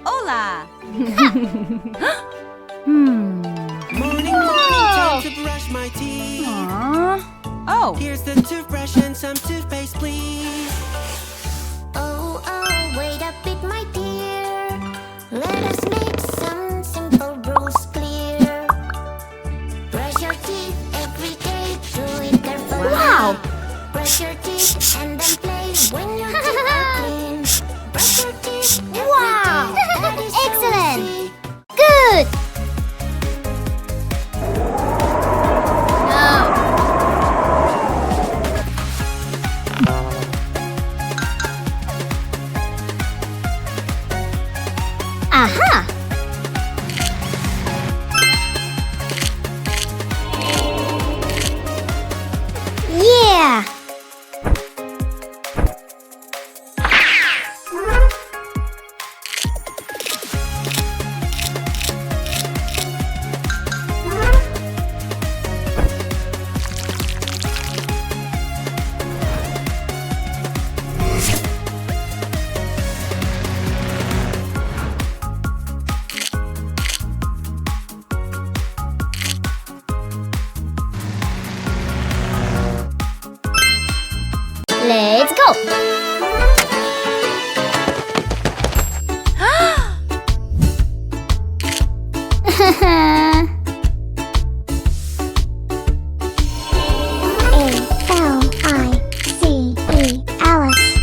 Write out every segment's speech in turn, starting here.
Hola! Morning, time to brush my teeth. Oh, Here's the toothbrush and some toothpaste, please. Oh, wait a bit, my dear. Let us make some simple rules clear. Brush your teeth every day, do it carefully. Wow! Brush your teeth and then play when your teeth are clean. Brush your teeth every Wow! day, that is so Excellent! easy. Good! No. Aha! Yeah! Let's go! A-L-I-C-E, Alice.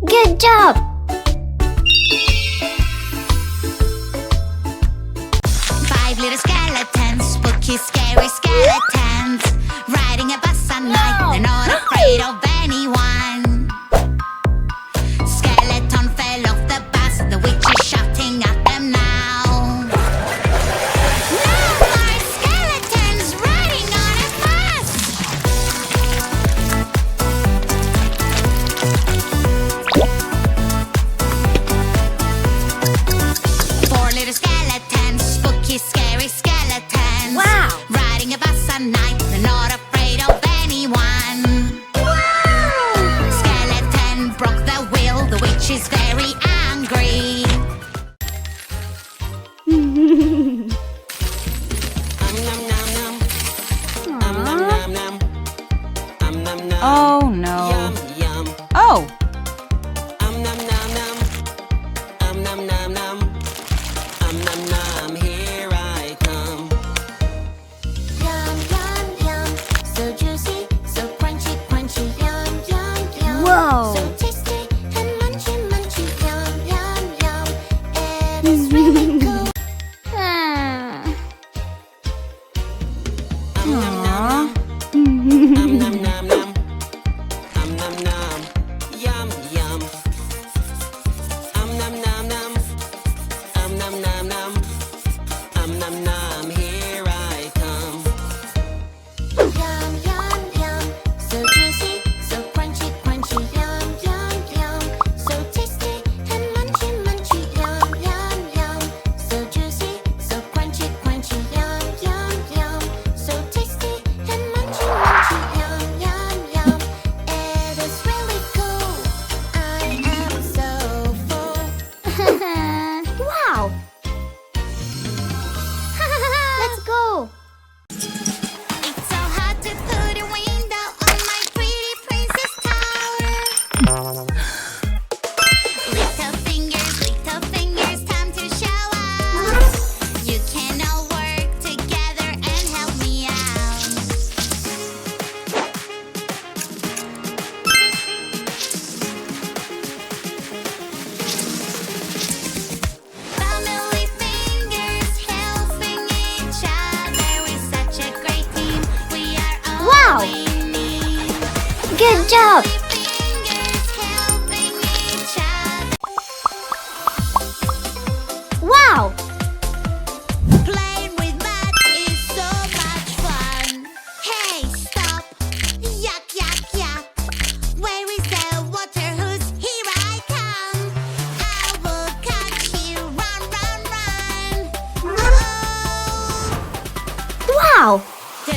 Good job! Five little skeletons, spooky, scary skeletons, riding a bus at night. They're not afraid of anyone. Skeleton fell off the bus. The witch is shouting at them now. No more skeletons riding on a bus. Four little skeletons, spooky, scary skeletons. Wow. Riding a bus at night, they're not afraid of anyone. Skeleton broke the wheel, the witch is very angry. oh no. Yum, yum. Oh, Nom, nom, nom. Nom, nom, nom. Nom, nom, here I come. Yum, yum, yum. So juicy, so crunchy, crunchy. Yum, yum, yum. Whoa. So tasty and munchy, munchy. Yum, yum, yum. It is really cool. Nom, nom, nom, nom. Nom, nom. Yum, yum. Nom, nom, nom. Nom, nom. Nom, nom, here I come. Yum, yum, yum. So juicy, so crunchy, crunchy. Yum, yum, yum. So tasty and munchy, munchy. Yum, yum, yum. So juicy, so crunchy, crunchy. Yum, yum, yum. So tasty and munchy, munchy. Yum, yum, yum. It is really cool. I am so full. Wow! Let's go! It's so hard to put a window on my pretty princess tower. Little fingers, time to show off. You can all work together and help me out. Family fingers helping each other. We're such a great team. We are all Wow. we need. Good job! Fingers helping each other. Wow! Playing with mud is so much fun. Hey, stop! Yuck, yuck, yuck! Where is the water hose? Here I come! I will catch you! Run, run, run! Oh! Wow! Do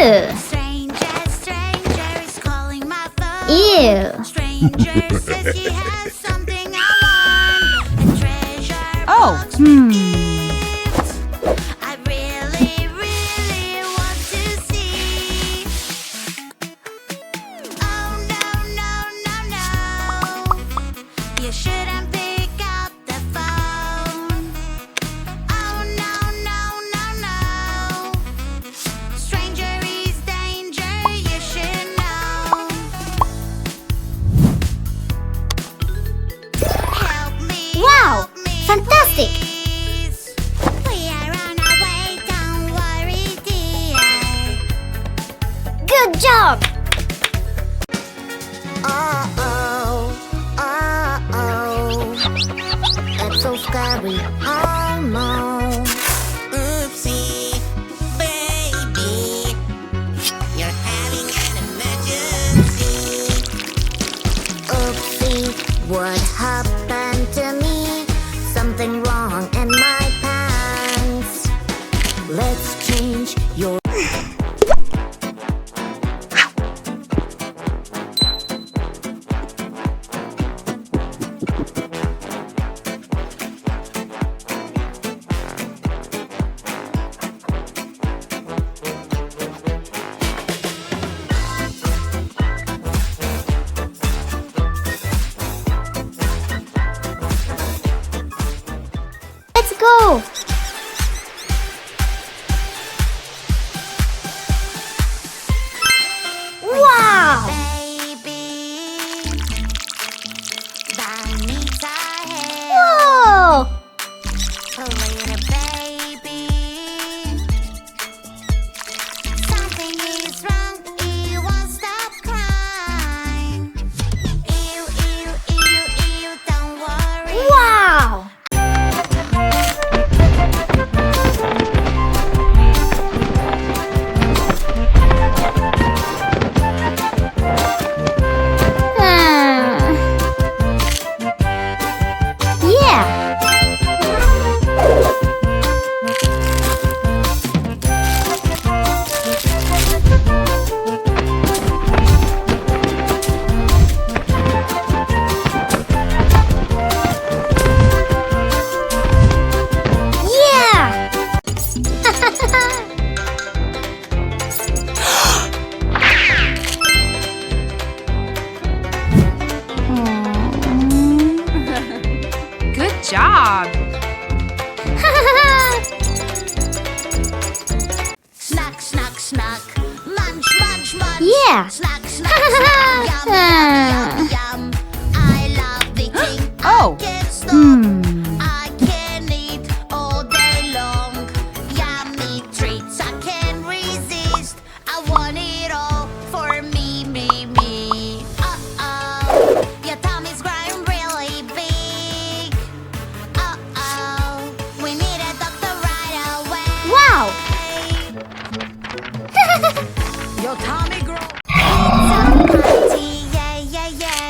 Ew. Stranger, stranger is calling my phone. Ew. Stranger says he has something I want. A treasure Oh, box with gifts. I really, really want to see. Oh no, no, no, no. You shouldn't pick up the phone. Oh no, no, no, no. Stranger is danger, you should know. Help me, Wow, help me, fantastic. please. We are on our way, don't worry, dear. Good job. Uh-oh, uh-oh. That's so scary. Oh no. Oopsie, baby, you're having an emergency. Oopsie, what happened to me? Something wrong in my pants. Let's change your. Let's go. Wow. Baby, that needs our help. Whoa. Little baby, something is wrong. He won't stop crying. Ew, ew, ew, ew, don't worry. Wow. Yeah. Yeah. good job. Snack, snack, snack. Munch, munch, munch. Yeah. Snack, snack, snack. Yum, yum, yum, yum. I love eating. Oh. I can't stop. Hmm. I can eat all day long. Yummy treats I can't resist. I want it all for me, me, me. Uh-oh, your tummy's growing really big. Uh-oh, we need a doctor right away. Wow. Your tummy grow. It's a party, yeah, yeah, yeah.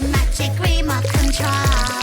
magic remote control.